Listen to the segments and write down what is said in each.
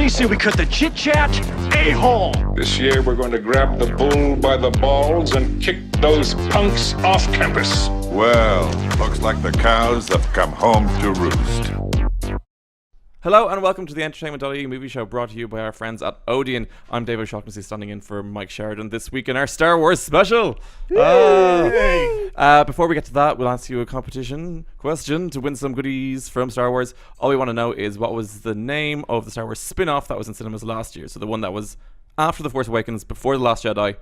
you say we cut the chit-chat? A-hole! This year we're going to grab the bull by the balls and kick those punks off campus. Well, looks like the cows have come home to roost. Hello and welcome to the entertainment.ie movie show brought to you by our friends at Odeon. I'm Dave O'Shaughnessy standing in for Mike Sheridan this week in our Star Wars special. Before we get to that, we'll ask you a competition question to win some goodies from Star Wars. All we want to know is what was the name of the Star Wars spin-off that was in cinemas last year. So the one that was after The Force Awakens, before The Last Jedi,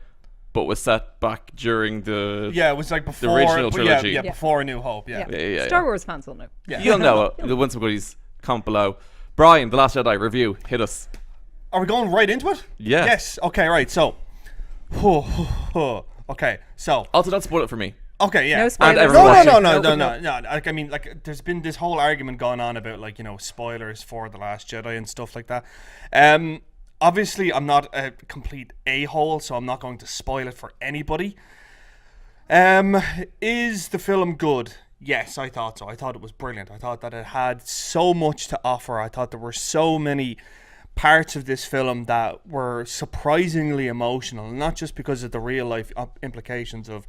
but was set back during the it was like before the original trilogy. Yeah, before A New Hope. Yeah. Star Wars fans will know. Yeah. You'll know it. You'll win some goodies. Comment below. Brian, The Last Jedi review. Hit us. Are we going right into it? Yeah. Yes. Okay. Right. So. Okay. So. Also, don't spoil it for me. Okay. Yeah. No spoilers. No. Like, I mean, like, there's been this whole argument going on about, like, you know, spoilers for The Last Jedi and stuff like that. Obviously, I'm not a complete a-hole, so I'm not going to spoil it for anybody. Is the film good? Yes, I thought so. I thought it was brilliant. I thought that it had so much to offer. I thought there were so many parts of this film that were surprisingly emotional, not just because of the real life implications of,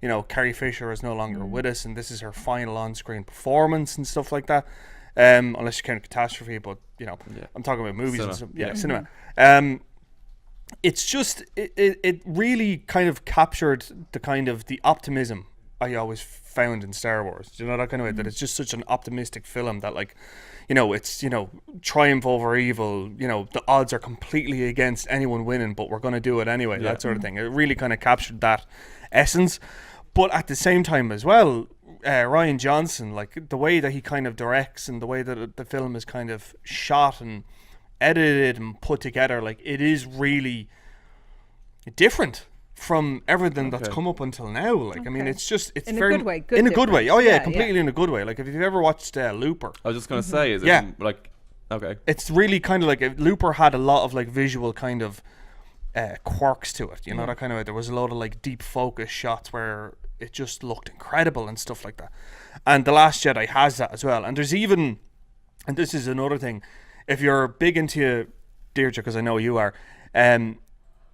you know, Carrie Fisher is no longer with us and this is her final on-screen performance and stuff like that. Unless you count Catastrophe, but, you know, I'm talking about movies and stuff. Yeah, cinema. It's just, it really kind of captured the kind of the optimism I always found in Star Wars. Do you know that kind of way? That it's just such an optimistic film that, like, you know, it's, you know, triumph over evil, you know, the odds are completely against anyone winning, but we're going to do it anyway, that sort of thing. It really kind of captured that essence. But at the same time as well, Rian Johnson, like, the way that he kind of directs and the way that the film is kind of shot and edited and put together, like, it is really different from everything that's come up until now. Like, I mean, it's just, it's in very a good way. in a good way. Oh yeah, completely in a good way. Like, if you've ever watched Looper, I was just gonna say, is it like, okay, it's really kind of like Looper had a lot of like visual kind of quirks to it. You know, that kind of way. There was a lot of like deep focus shots where it just looked incredible and stuff like that. And The Last Jedi has that as well. And there's even, and this is another thing, if you're big into Deirdre, because I know you are,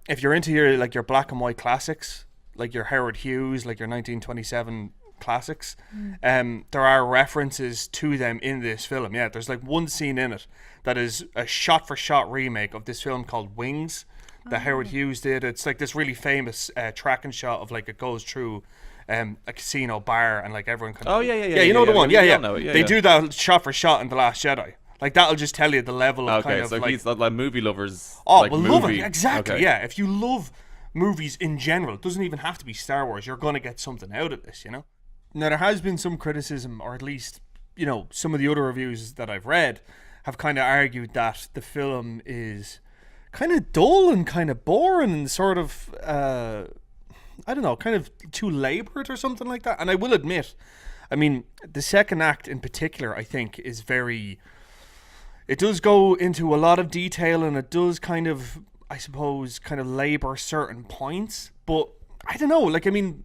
if you're into your black and white classics, like your Howard Hughes, like your 1927 classics, there are references to them in this film. Yeah, there's like one scene in it that is a shot-for-shot remake of this film called Wings that Howard Hughes did. It's like this really famous tracking shot of, like, it goes through a casino bar and, like, everyone kind of... Yeah, you know the one. Yeah. They do that shot-for-shot in The Last Jedi. Like, that'll just tell you the level of kind of, so like... he's like movie lovers. Oh, like, well, movie. love it. Exactly, Okay. yeah. If you love movies in general, it doesn't even have to be Star Wars, you're going to get something out of this, you know? Now, there has been some criticism, or at least, you know, some of the other reviews that I've read have kind of argued that the film is kind of dull and kind of boring and sort of, I don't know, kind of too laboured or something like that. And I will admit, I mean, the second act in particular, I think, is very... It does go into a lot of detail and it does kind of, I suppose, kind of labour certain points. But I don't know, like, I mean...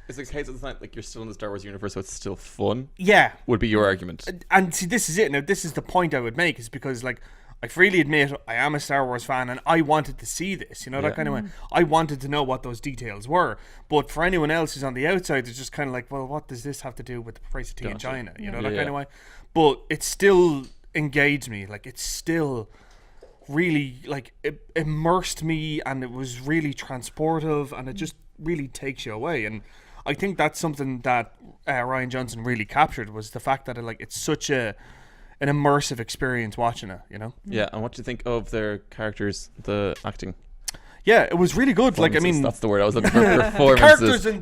It's a case of the time, like, you're still in the Star Wars universe, so it's still fun. Yeah. Would be your argument. And see, this is it. Now, this is the point I would make, is because, like, I freely admit I am a Star Wars fan and I wanted to see this, you know, that kind of way. I wanted to know what those details were. But for anyone else who's on the outside, it's just kind of like, well, what does this have to do with the price of tea in China? You know, that kind of way. But it still engaged me. Like, it's still really, like, it immersed me and it was really transportive and it just really takes you away. And I think that's something that Rian Johnson really captured, was the fact that it's such an immersive experience watching it, you know? Yeah, and what do you think of their characters, the acting? Yeah, it was really good. Like, I mean... That's the word I was looking for. Performances.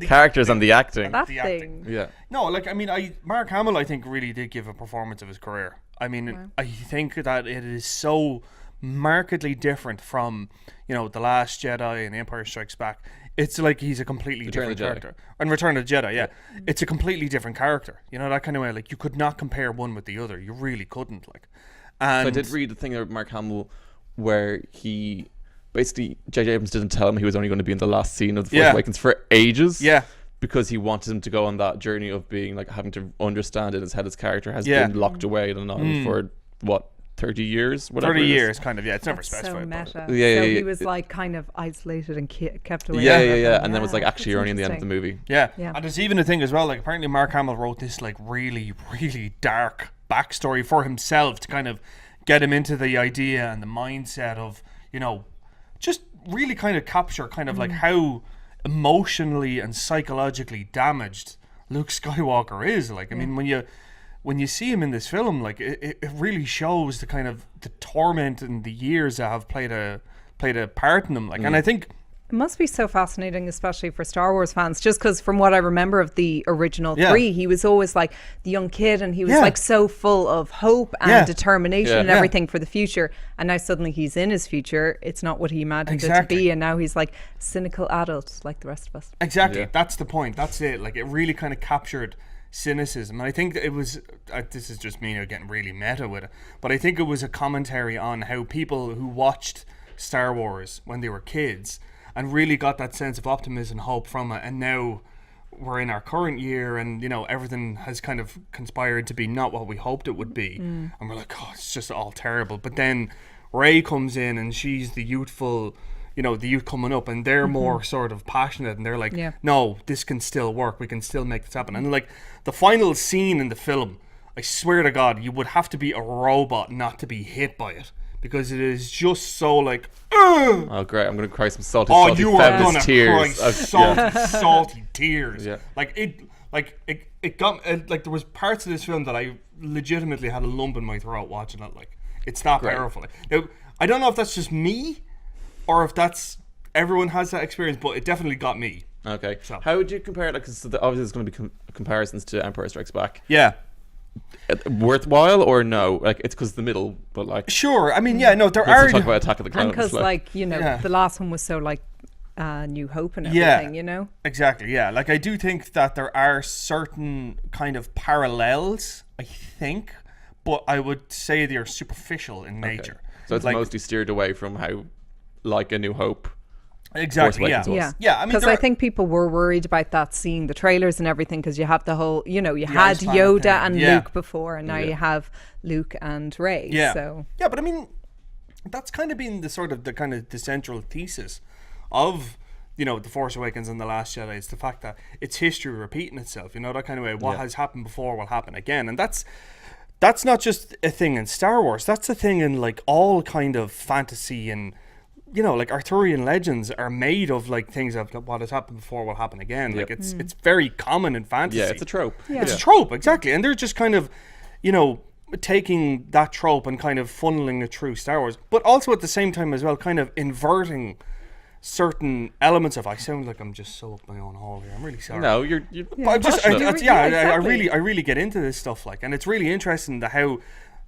characters and the acting. That the thing. acting. Yeah. No, like, I mean, Mark Hamill, I think, really did give a performance of his career. I mean, I think that it is so markedly different from, you know, The Last Jedi and The Empire Strikes Back. It's like he's a completely different character. And Return of the Jedi, yeah. It's a completely different character. You know, that kind of way. Like, you could not compare one with the other. You really couldn't, like. And so I did read the thing about Mark Hamill where he... Basically, J.J. Abrams didn't tell him he was only going to be in the last scene of The Force Awakens for ages. Yeah. Because he wanted him to go on that journey of being, like, having to understand in his head his character has been locked away and on for, what, 30 years, whatever. 30 it is. years, kind of. Yeah, it's never That's so specified. but- meta. Yeah, so yeah, he yeah. was like kind of isolated and kept away. Yeah, from yeah, yeah. everyone. And then it was like, actually, that's you're only in the end of the interesting. movie. Yeah. Yeah. And there's even a thing as well, like apparently Mark Hamill wrote this like really, really dark backstory for himself to kind of get him into the idea and the mindset of, you know, just really kind of capture kind of like how emotionally and psychologically damaged Luke Skywalker is. Like, I mean, when you see him in this film, like it really shows the kind of the torment and the years that have played a part in him. Like, and I think It must be so fascinating, especially for Star Wars fans, just because from what I remember of the original Yeah. 3, he was always like the young kid and he was Yeah. like so full of hope and Yeah. determination Yeah. and Yeah. everything for the future. And now suddenly he's in his future. It's not what he imagined it to Exactly. be. And now he's like cynical adult like the rest of us. exactly Yeah. that's the point. That's it. Like, it really kind of captured cynicism. And I think it was this is just me getting really meta with it, but I think it was a commentary on how people who watched Star Wars when they were kids and really got that sense of optimism and hope from it, and now we're in our current year and, you know, everything has kind of conspired to be not what we hoped it would be, and we're like, oh, it's just all terrible. But then Rey comes in and she's the youthful, you know, the youth coming up, and they're more sort of passionate, and they're like, Yeah. no, this can still work, we can still make this happen. And like the final scene in the film, I swear to God, you would have to be a robot not to be hit by it, because it is just so like, ugh! Oh, great. I'm going to cry some salty, Oh, salty you are feminist gonna tears. cry salty, salty tears. Yeah. Like it got like there was parts of this film that I legitimately had a lump in my throat watching it. Like, it's that Great. powerful. Now, I don't know if that's just me, or if that's everyone has that experience, but it definitely got me. Okay. So- How would you compare it? Like, 'cause obviously there's going to be comparisons to Empire Strikes Back. Yeah. Worthwhile or no? Like, it's because the middle, but like, Sure. I mean, yeah. No, there let's are. talk about Attack of the And Clones. because, like, you know, Yeah. the last one was so like New Hope and Yeah. everything, you know? Exactly, yeah. Like, I do think that there are certain kind of parallels, I think, but I would say they're superficial in nature. So it's like, mostly steered away from how, like, A New Hope. exactly, yeah. Force Awakens was. Yeah. Yeah, I mean, because there I are- think people were worried about that, seeing the trailers and everything, because you have the whole, you know, you had Ice Planet Yoda thing. and Yeah. Luke before, and now you have Luke and Rey. Yeah. So Yeah, but I mean, that's kind of been the sort of the kind of the central thesis of, you know, The Force Awakens and The Last Jedi. It's the fact that it's history repeating itself, you know, that kind of way. What has happened before will happen again. And that's not just a thing in Star Wars. That's a thing in, like, all kind of fantasy, and, you know, like, Arthurian legends are made of, like, things of what has happened before will happen again. Like, it's very common in fantasy. Yeah, it's a trope. It's a trope, exactly. And they're just kind of, you know, taking that trope and kind of funneling it through Star Wars, but also at the same time as well kind of inverting certain elements of. I sound like I'm just so up my own hole here. I'm really sorry. No, you're But I'm just, passionate. Yeah, I exactly. really get into this stuff, like, and it's really interesting how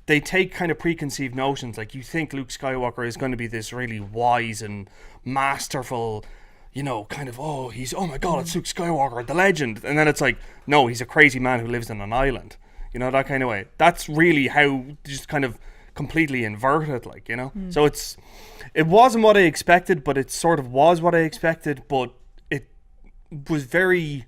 they take kind of preconceived notions. Like, you think Luke Skywalker is going to be this really wise and masterful, you know, kind of, oh my God, it's Luke Skywalker, the legend, and then it's like, no, he's a crazy man who lives on an island, you know, that kind of way. That's really how just kind of completely inverted, like, you know. So it wasn't what I expected, but it sort of was what I expected, but it was very.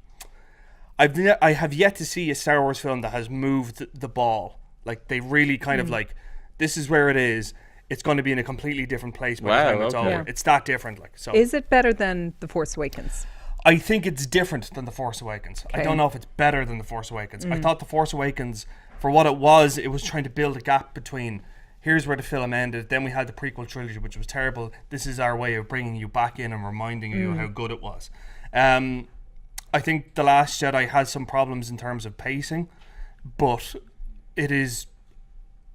I have yet to see a Star Wars film that has moved the ball. Like, they really kind of like, this is where it is. It's going to be in a completely different place by the Wow, time it's okay. over. Yeah. It's that different, like, so. is it better than The Force Awakens? I think it's different than The Force Awakens. I Okay. don't know if it's better than The Force Awakens. I thought The Force Awakens, for what it was trying to build a gap between, here's where the film ended, then we had the prequel trilogy, which was terrible. This is our way of bringing you back in and reminding you how good it was. I think The Last Jedi has some problems in terms of pacing, but it is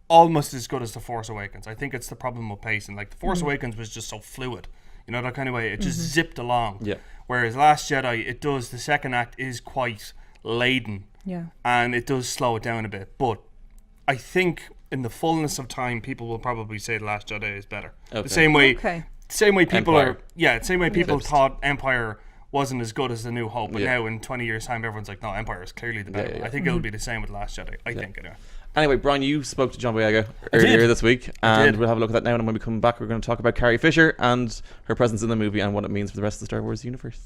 almost as good as The Force Awakens. I think it's the problem with pacing. Like, The Force Awakens was just so fluid, you know, that kind of way. It just zipped along. Yeah. Whereas Last Jedi, the second act is quite laden. Yeah. And it does slow it down a bit. But I think in the fullness of time, people will probably say The Last Jedi is better. Okay. The same way people Empire. the same way people Eclipsed. thought Empire wasn't as good as The New Hope. But Yeah. now in 20 years' time, everyone's like, no, Empire is clearly the better yeah, one. yeah. I think it'll be the same with Last Jedi. I think anyway. Anyway, Brian, you spoke to John Boyega earlier this week, and did. we'll have a look at that now. And when we come back, we're going to talk about Carrie Fisher and her presence in the movie and what it means for the rest of the Star Wars universe.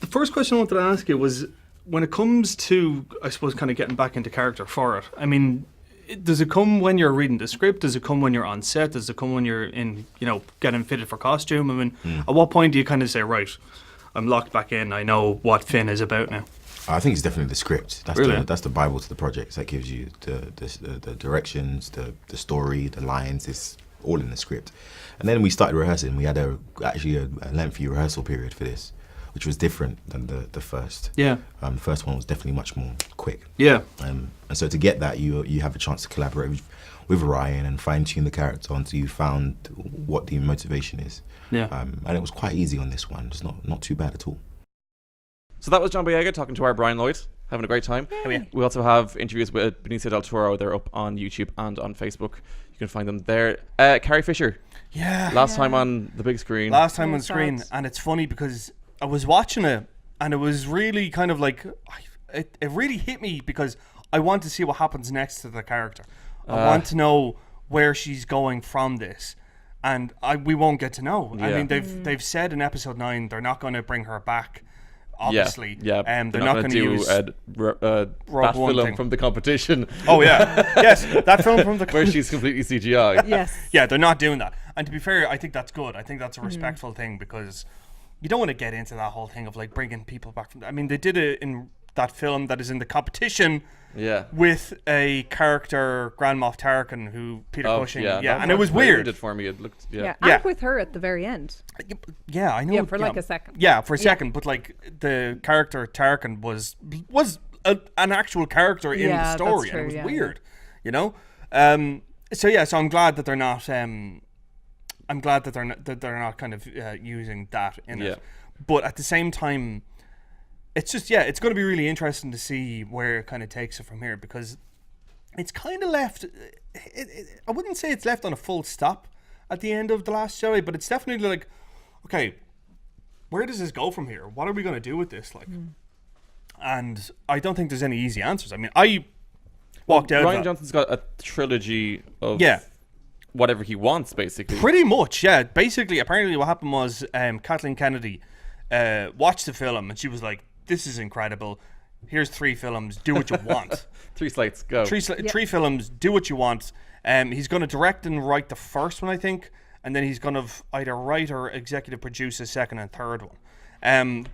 The first question I wanted to ask you was, when it comes to, I suppose, kind of getting back into character for it, I mean, does it come when you're reading the script? Does it come when you're on set? Does it come when you're in, getting fitted for costume? I mean, at what point do you kind of say, right, I'm locked back in, I know what Finn is about now? I think it's definitely the script. That's Really? that's the Bible to the project. That gives you the directions, the story, the lines. It's all in the script. And then we started rehearsing. We had actually a lengthy rehearsal period for this, which was different than the first. Yeah. The first one was definitely much more quick. Yeah. And so to get that, you have a chance to collaborate with Ryan and fine tune the character until you found what the motivation is. Yeah. And it was quite easy on this one. It's not too bad at all. So that was John Boyega talking to our Brian Lloyd, having a great time. We also have interviews with Benicio del Toro. They're up on YouTube and on Facebook. You can find them there. Carrie Fisher. Yeah. Last time on the big screen. Last time on screen. And it's funny because I was watching it and it was really kind of like, it really hit me because I want to see what happens next to the character. I want to know where she's going from this. And we won't get to know. Yeah. I mean, they've said in episode 9 they're not going to bring her back. Obviously, yeah. They're not going to use that One film thing. from the competition. Oh yeah, yes, that film from the where she's completely CGI. Yes. Yeah, they're not doing that. And to be fair, I think that's good. I think that's a respectful thing because you don't want to get into that whole thing of like bringing people back from. I mean, they did it in that film that is in the competition. Yeah. With a character, Grand Moff Tarkin, who Peter Cushing. Yeah, and it was weird. weird. It for me, it looked. Yeah. And with her at the very end. Yeah, I know. Yeah, for like a second. Yeah, for a second, but like the character Tarkin was an actual character in the story, and it was weird, you know. So I'm glad that they're not. I'm glad that they're not kind of using that in it. But at the same time, it's just it's going to be really interesting to see where it kind of takes it from here because it's kind of left. I wouldn't say it's left on a full stop at the end of The Last Jedi, but it's definitely like, okay, where does this go from here? What are we going to do with this? Like, and I don't think there's any easy answers. I mean, I walked out. Rian Johnson's got a trilogy of whatever he wants, basically. Pretty much, yeah. Basically, apparently, what happened was Kathleen Kennedy watched the film and she was like, "This is incredible. Here's 3 films. Do what you want." 3 slates, go. 3 films. Do what you want. He's going to direct and write the first one, I think, and then he's going to either write or executive produce the second and third one.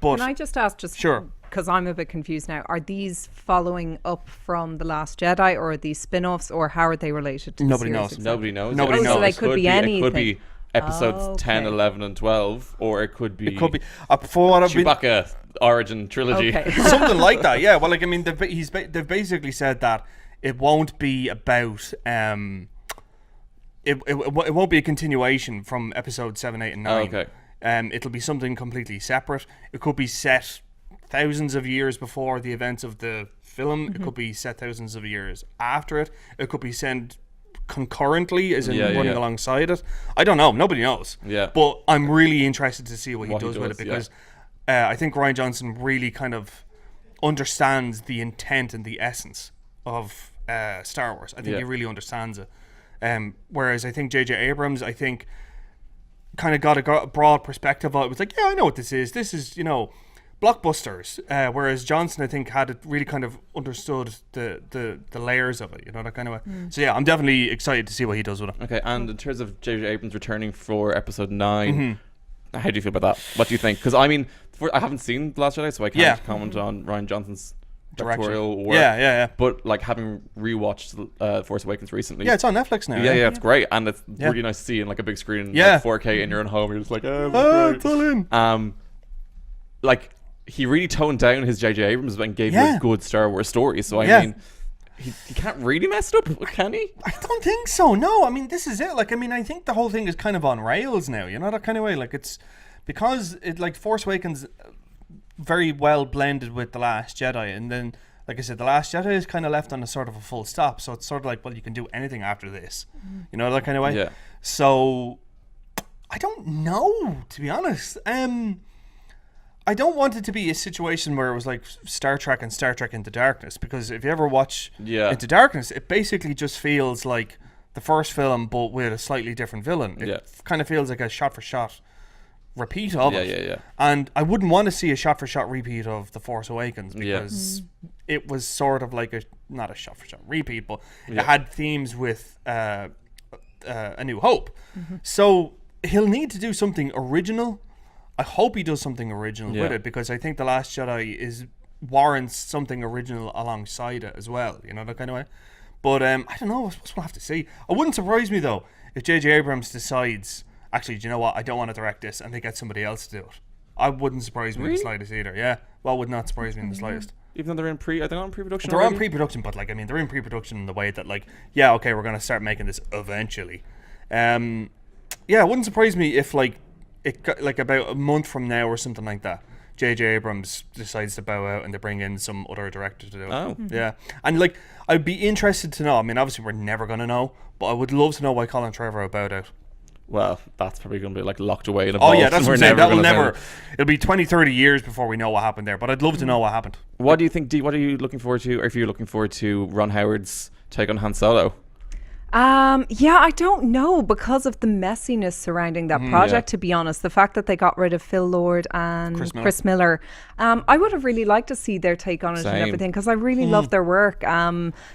But can I just ask, sure, because I'm a bit confused now, are these following up from The Last Jedi, or are these spin-offs, or how are they related to Nobody the knows. series? Nobody knows. Nobody knows. So they could be anything. It could be episodes 10, 11, and 12, or it could be. It could be for what I've been. Chewbacca origin trilogy. Okay. Something like that, yeah. Well, like I mean, they've basically said that it won't be about it won't be a continuation from episode 7, 8, and 9. Okay. It'll be something completely separate. It could be set thousands of years before the events of the film. It could be set thousands of years after it. It could be sent concurrently, as in running alongside it. I don't know. Nobody knows. Yeah. But I'm really interested to see what he does with it yeah. because I think Rian Johnson really kind of understands the intent and the essence of Star Wars. I think he really understands it. Whereas I think J.J. Abrams, I think, kind of got a broad perspective of it. It was like, yeah, I know what this is. This is, blockbusters. Whereas Johnson, I think, had it really kind of understood the layers of it, that kind of way. So yeah, I'm definitely excited to see what he does with it. Okay, and in terms of J.J. Abrams returning for episode 9, how do you feel about that? What do you think? Because I mean, I haven't seen The Last Jedi, so I can't comment on Rian Johnson's directorial work. Yeah. But like having rewatched Force Awakens recently. Yeah, it's on Netflix now. Yeah, it's great, and it's really nice to see in like a big screen, like 4K in your own home. You're just like, it's all in. Like he really toned down his J.J. Abrams and gave you a good Star Wars story. So I mean, he can't really mess it up, can he? I don't think so. No, I mean this is it. Like I mean, I think the whole thing is kind of on rails now. That kind of way. Like it's because it like Force Awakens very well blended with The Last Jedi, and then like I said, The Last Jedi is kind of left on a sort of a full stop. So it's sort of like, well, you can do anything after this. That kind of way. Yeah. So I don't know, to be honest. I don't want it to be a situation where it was like Star Trek and Star Trek Into Darkness, because if you ever watch Into Darkness, it basically just feels like the first film but with a slightly different villain. It kind of feels like a shot for shot repeat of it. Yeah. And I wouldn't want to see a shot-for-shot repeat of The Force Awakens because it was sort of like not a shot-for-shot repeat, but it had themes with A New Hope. So he'll need to do something original. I hope he does something original with it, because I think The Last Jedi warrants something original alongside it as well, you know, that kind of way. But I don't know, I suppose we'll have to see. It wouldn't surprise me though if J.J. Abrams decides, actually, do you know what, I don't want to direct this, and they get somebody else to do it. I wouldn't surprise me in the slightest either. Yeah, well, would not surprise me in the slightest. Even though are they not in pre-production? They're already? on pre-production, but like, I mean, they're in pre-production in the way that, like, yeah, okay, we're gonna start making this eventually. Yeah, it wouldn't surprise me if like it got, like about a month from now or something like that, J.J. Abrams decides to bow out and they bring in some other director to do it. Oh. Yeah. And like, I'd be interested to know, I mean, obviously we're never going to know, but I would love to know why Colin Trevorrow bowed out. Well, that's probably going to be like locked away in a Oh vault. yeah, that's and what we're I'm saying. That will gonna never, find it. it'll be 20, 30 years before we know what happened there, but I'd love to know what happened. What do you think, Dee? What are you looking forward to? Or if you're looking forward to Ron Howard's take on Han Solo? Yeah, I don't know, because of the messiness surrounding that project, to be honest. The fact that they got rid of Phil Lord and Chris Miller. I would have really liked to see their take on it Same. and everything, because I really love their work.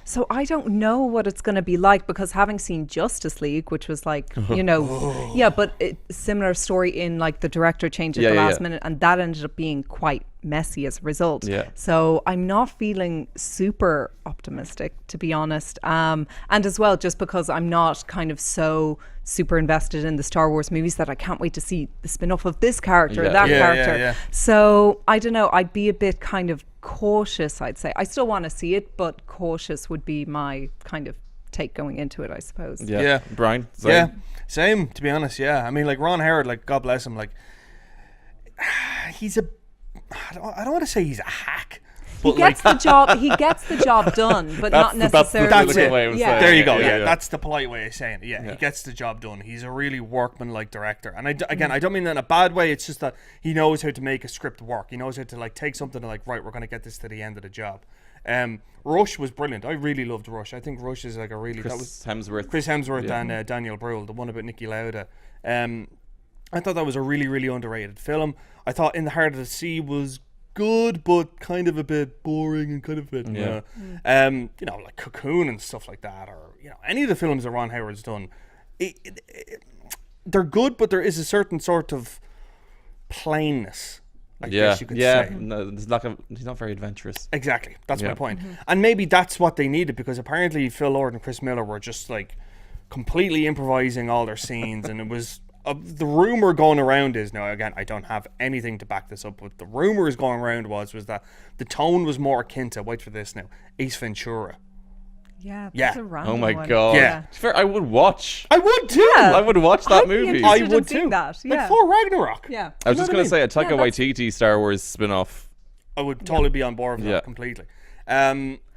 So I don't know what it's going to be like, because having seen Justice League, which was like, you know, yeah, but similar story in like the director changed at the last minute, and that ended up being quite messy as a result. Yeah. So I'm not feeling super optimistic, to be honest. And as well, just because I'm not kind of so super invested in the Star Wars movies that I can't wait to see the spin-off of this character or that character. Yeah. So I don't know, I'd be a bit kind of cautious, I'd say. I still want to see it, but cautious would be my kind of take going into it, I suppose. Yeah. Brian? Same? Yeah, same, to be honest. Yeah, I mean, like Ron Howard, like God bless him, like he's I don't want to say he's a hack, but He gets the job. He gets the job done, but not necessarily. That's it. way of saying There it. you go. Yeah. That's the polite way of saying it. Yeah, he gets the job done. He's a really workman-like director, and I don't mean that in a bad way. It's just that he knows how to make a script work. He knows how to like take something and like, right, we're going to get this to the end of the job. Rush was brilliant. I really loved Rush. I think Rush is like a really Chris Hemsworth. Chris Hemsworth and Daniel Brühl, the one about Niki Lauda. I thought that was a really, really underrated film. I thought In the Heart of the Sea was good, but kind of a bit boring and kind of a bit, you know, like Cocoon and stuff like that, or you know, any of the films that Ron Howard's done, they're good, but there is a certain sort of plainness, I guess you could say. No, he's not very adventurous. Exactly, that's my point. And maybe that's what they needed, because apparently Phil Lord and Chris Miller were just like completely improvising all their scenes, and it was the rumor going around is, now again, I don't have anything to back this up, but the rumor is going around was that the tone was more akin to, wait for this now, Ace Ventura. Yeah, Yeah. that's a random Oh my one. god. Yeah. Fair, I would watch. I would too. Yeah. I would watch that I'd be movie. interested I in would seeing too. that, Like yeah. Thor Ragnarok. Yeah. I was just going to say a Yeah, Taika that's- Waititi Star Wars spin-off. I would totally be on board with Yeah. that completely.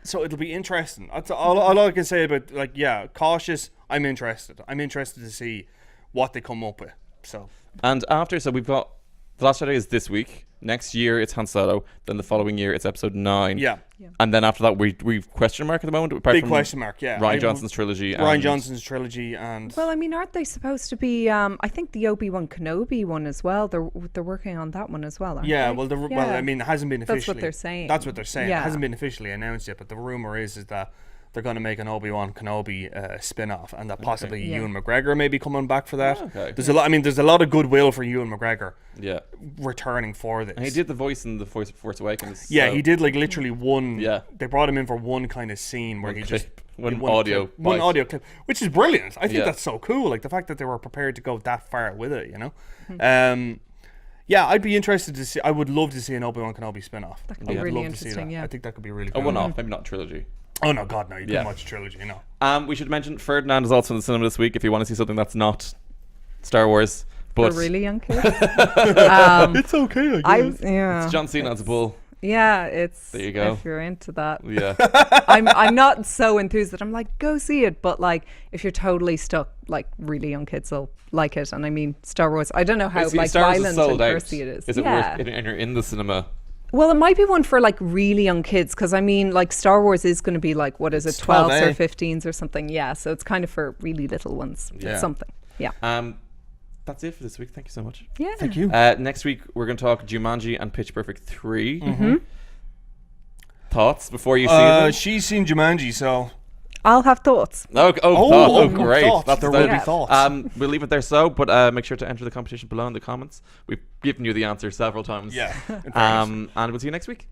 So it'll be interesting. That's all I can say about, like, yeah, cautious. I'm interested. I'm interested to see what they come up with. So And after, so we've got The Last Jedi is this week. Next year it's Han Solo. Then the following year it's Episode 9. yeah, And then after that we've question mark at the moment. Apart big from question mark. Yeah, Ryan Johnson's trilogy. Ryan and- Johnson's trilogy, and Well, I mean, aren't they supposed to be? I think the Obi-Wan Kenobi one as well. They're working on that one as well, aren't yeah, they? well, well, Yeah. I mean, it hasn't been officially. That's what they're saying. That's what they're saying. It Yeah. hasn't been officially announced yet, but the rumor is that they're going to make an Obi-Wan Kenobi spin-off, and that possibly Yeah. Ewan McGregor may be coming back for that. Oh, okay. There's a lot. I mean, there's a lot of goodwill for Ewan McGregor Yeah. returning for this. And he did the voice in the Force Awakens. Yeah, so- he did like literally one. Yeah. They brought him in for one kind of scene where One he clip, just one one audio clip, one bite. audio clip, which is brilliant. I think Yeah. that's so cool. Like the fact that they were prepared to go that far with it. You know. Yeah, I'd be interested to see. I would love to see an Obi-Wan Kenobi spin-off. That could be really interesting, yeah. I think that could be really A cool. one-off, maybe not a trilogy. Oh no, God no! You Yeah. couldn't watch a trilogy, you know. We should mention Ferdinand is also in the cinema this week if you want to see something that's not Star Wars. But For really young kids. It's okay. Yeah. it's John Cena as a bull. Yeah, it's. There you go. If you're into that. Yeah. I'm not so enthused that I'm like, go see it, but like if you're totally stuck, like really young kids will like it. And I mean, Star Wars, I don't know how See, like Star Wars is violent sold and out. thirsty it is. Is it yeah. worth it and you're in the cinema? Well, it might be one for like really young kids, because I mean, like Star Wars is going to be like, what is it, 12s or 15s or something? Yeah, so it's kind of for really little ones. Yeah. Something. Yeah. that's it for this week. Thank you so much. Yeah. Thank you. Next week, we're going to talk Jumanji and Pitch Perfect 3. Thoughts before you see them? She's seen Jumanji, so I'll have thoughts. Great. Thoughts. That's There the- will be thoughts. We'll leave it there but make sure to enter the competition below in the comments. We've given you the answer several times. Yeah. in fairness. And we'll see you next week.